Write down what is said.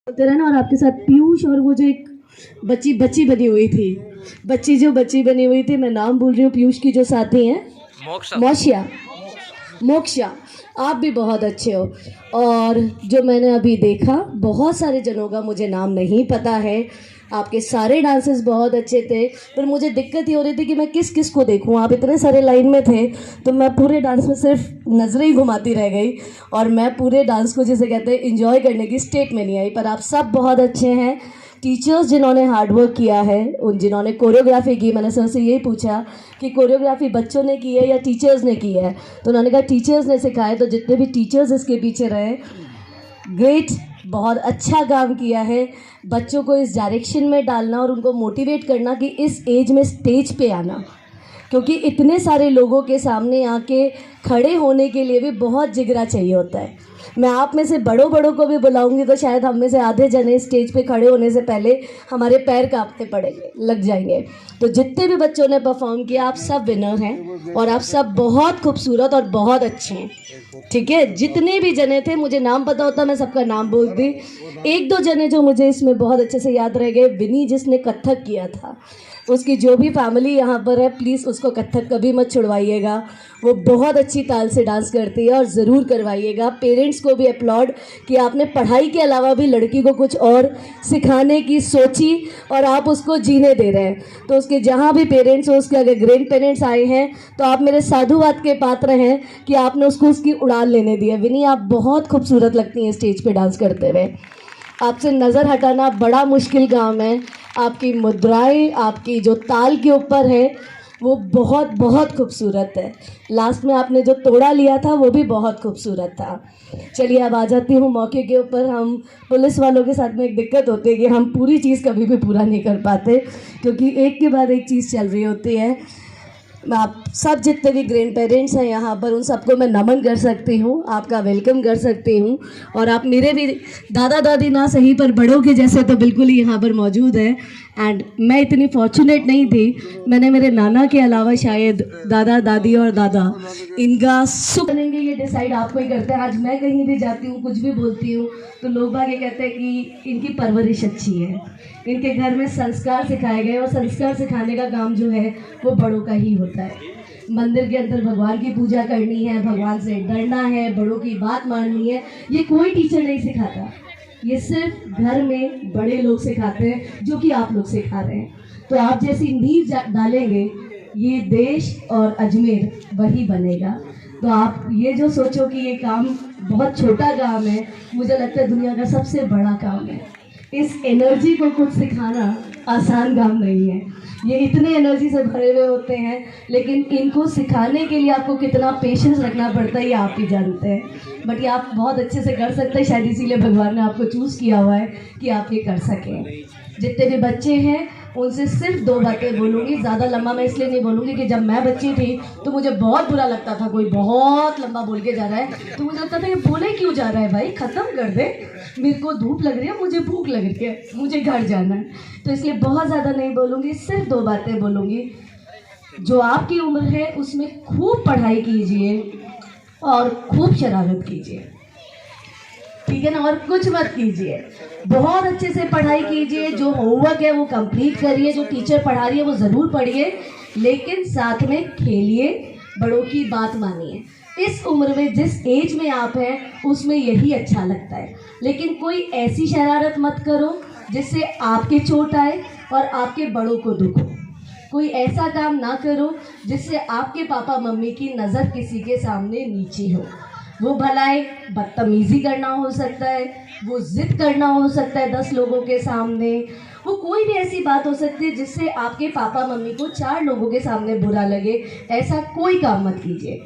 होते रहे ना। और आपके साथ पीयूष और वो जो एक बच्ची बनी हुई थी, बच्ची बनी हुई थी, मैं नाम भूल रही हूँ, पीयूष की जो साथी हैं, मोक्षा। आप भी बहुत अच्छे हो। और जो मैंने अभी देखा, बहुत सारे जनों का मुझे नाम नहीं पता है। आपके सारे डांसेस बहुत अच्छे थे, पर मुझे दिक्कत ये हो रही थी कि मैं किस किस को देखूं। आप इतने सारे लाइन में थे तो मैं पूरे डांस में सिर्फ नजरें ही घुमाती रह गई और मैं पूरे डांस को, जिसे कहते हैं, एंजॉय करने की स्टेट में नहीं आई। पर आप सब बहुत अच्छे हैं। टीचर्स जिन्होंने हार्डवर्क किया है, उन जिन्होंने कोरियोग्राफी की, मैंने सर से यही पूछा कि कोरियोग्राफी बच्चों ने की है या टीचर्स ने की है, तो उन्होंने कहा टीचर्स ने सिखाया। तो जितने भी टीचर्स इसके पीछे रहे, ग्रेट, बहुत अच्छा काम किया है। बच्चों को इस डायरेक्शन में डालना और उनको मोटिवेट करना कि इस एज में स्टेज पे आना, क्योंकि इतने सारे लोगों के सामने आके खड़े होने के लिए भी बहुत जिगरा चाहिए होता है। मैं आप में से बड़ों को भी बुलाऊंगी तो शायद हम में से आधे जने स्टेज पे खड़े होने से पहले हमारे पैर कांपने पड़ेंगे, लग जाएंगे। तो जितने भी बच्चों ने परफॉर्म किया, आप सब विनर हैं और आप सब बहुत खूबसूरत और बहुत अच्छे हैं, ठीक है। जितने भी जने थे, मुझे नाम पता होता मैं सबका नाम बोलती। एक दो जने जो मुझे इसमें बहुत अच्छे से याद रह गए, विनी जिसने कथक किया था, उसकी जो भी फैमिली यहाँ पर है, प्लीज़ उसको कथक कभी मत छुड़वाइएगा। वो बहुत अच्छी ताल से डांस करती है और ज़रूर करवाइएगा। पेरेंट्स को भी अपलॉड कि आपने पढ़ाई के अलावा भी लड़की को कुछ और सिखाने की सोची और आप उसको जीने दे रहे हैं। तो उसके जहाँ भी पेरेंट्स हो, उसके अगर ग्रैंड पेरेंट्स आए हैं तो आप मेरे साधुवाद के पात्र हैं कि आपने उसको उसकी उड़ान लेने दी है। विनी, आप बहुत खूबसूरत लगती हैं स्टेज पर डांस करते हुए। आपसे नज़र हटाना बड़ा मुश्किल काम है। आपकी मुद्राएं, आपकी जो ताल के ऊपर है, वो बहुत बहुत खूबसूरत है। लास्ट में आपने जो तोड़ा लिया था वो भी बहुत खूबसूरत था। चलिए अब आ जाती हूँ मौके के ऊपर। हम पुलिस वालों के साथ में एक दिक्कत होती है कि हम पूरी चीज़ कभी भी पूरा नहीं कर पाते, क्योंकि एक के बाद एक चीज़ चल रही होती है। मैं आप सब जितने भी ग्रैंड पेरेंट्स हैं यहाँ पर, उन सबको मैं नमन कर सकती हूँ, आपका वेलकम कर सकती हूँ। और आप मेरे भी दादा दादी ना सही पर बड़ों के जैसे तो बिल्कुल ही यहाँ पर मौजूद है। एंड मैं इतनी फॉर्चुनेट नहीं थी, मैंने मेरे नाना के अलावा शायद दादा दादी और दादा, इनका सुख बनेंगे ये डिसाइड आपको ही करते हैं। आज मैं कहीं भी जाती हूँ, कुछ भी बोलती हूँ, तो लोग बाग ये कहते हैं कि इनकी परवरिश अच्छी है, इनके घर में संस्कार सिखाए गए। और संस्कार सिखाने का काम जो है वो बड़ों का ही होता है। मंदिर के अंदर भगवान की पूजा करनी है, भगवान से डरना है, बड़ों की बात माननी है, ये कोई टीचर नहीं सिखाता। ये सिर्फ घर में बड़े लोग सिखाते हैं, जो कि आप लोग सिखा रहे हैं। तो आप जैसी नींव डालेंगे, ये देश और अजमेर वही बनेगा। तो आप ये जो सोचो कि ये काम बहुत छोटा काम है, मुझे लगता है दुनिया का सबसे बड़ा काम है। इस एनर्जी को कुछ सिखाना आसान काम नहीं है। ये इतने एनर्जी से भरे हुए होते हैं, लेकिन इनको सिखाने के लिए आपको कितना पेशेंस रखना पड़ता है ये आप ही जानते हैं। बट ये आप बहुत अच्छे से कर सकते हैं, शायद इसीलिए भगवान ने आपको चूज़ किया हुआ है कि आप ये कर सकें। जितने भी बच्चे हैं उनसे सिर्फ दो बातें बोलूँगी, ज़्यादा लंबा मैं इसलिए नहीं बोलूँगी कि जब मैं बच्ची थी तो मुझे बहुत बुरा लगता था, कोई बहुत लंबा बोल के जा रहा है तो मुझे लगता था ये बोले क्यों जा रहा है भाई, ख़त्म कर दे, मेरे को धूप लग रही है, मुझे भूख लग रही है, मुझे घर जाना है। तो इसलिए बहुत ज़्यादा नहीं बोलूँगी, सिर्फ दो बातें बोलूँगी। जो आपकी उम्र है उसमें खूब पढ़ाई कीजिए और खूब शरारत कीजिए, ठीक है ना, और कुछ मत कीजिए। बहुत अच्छे से पढ़ाई कीजिए, जो होमवर्क है वो कंप्लीट करिए, जो टीचर पढ़ा रही है वो ज़रूर पढ़िए, लेकिन साथ में खेलिए, बड़ों की बात मानिए। इस उम्र में, जिस एज में आप हैं, उसमें यही अच्छा लगता है। लेकिन कोई ऐसी शरारत मत करो जिससे आपके चोट आए और आपके बड़ों को दुख हो। कोई ऐसा काम ना करो जिससे आपके पापा मम्मी की नज़र किसी के सामने नीची हो। वो भलाई बदतमीजी करना हो सकता है, वो जिद करना हो सकता है 10 लोगों के सामने, वो कोई भी ऐसी बात हो सकती है जिससे आपके पापा मम्मी को 4 लोगों के सामने बुरा लगे। ऐसा कोई काम मत कीजिए।